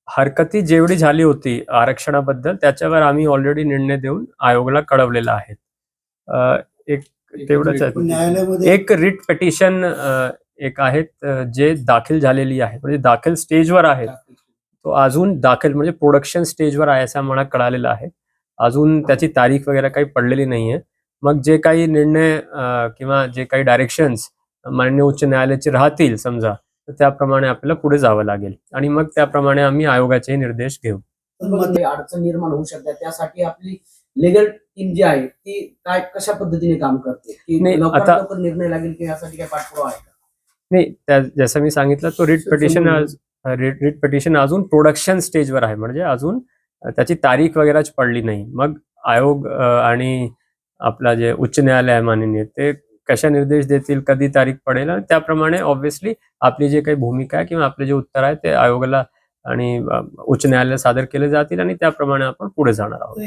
हरकती जेवढी झाली होती आरक्षणाबद्दल त्याच्यावर आम्ही ऑलरेडी निर्णय देऊन आयोगाला कळवलेला आहे. एक तेवढंच आहे. न्यायालयामध्ये एक रिट पिटिशन एक आहेत जे दाखल झालेली आहे, म्हणजे दाखल स्टेजवर आहे. तो अजून दाखल म्हणजे प्रोडक्शन स्टेजवर आहे असं आम्हाला कळालेलं आहे. अजून त्याची तारीख वगैरे काही पडलेली नाहीये. मग जे काही निर्णय किंवा जे काही डायरेक्शन्स माननीय उच्च न्यायालयाचे राहतील समजा, तर त्याप्रमाणे आपल्याला पुढे जावं लागेल आणि मग त्याप्रमाणे आम्ही आयोगाचे निर्देश घेऊ. अडचण निर्माण होऊ शकते, त्यासाठी आपली लीगल टीम जी आहे ती काय कशा पद्धतीने काम करते, की नाही, लवकरात आता लवकर निर्णय लागेल की यासाठी काय पाठपुरावा आहे का? नाही, जसं मी सांगितलं तो रिट पिटिशन अजून प्रोडक्शन स्टेजवर आहे, म्हणजे अजून त्याची तारीख वगैरेच पडली नाही. मग आयोग आणि आपला जे उच्च न्यायालय आहे माननीय ते कशा निर्देश देतील, कधी तारीख पडेल आणि त्याप्रमाणे ऑब्व्हियसली आपली जे काही भूमिका आहे किंवा आपले जे उत्तर आहे ते आयोगाला आणि उच्च न्यायालयाला सादर केले जातील आणि त्याप्रमाणे आपण पुढे जाणार आहोत.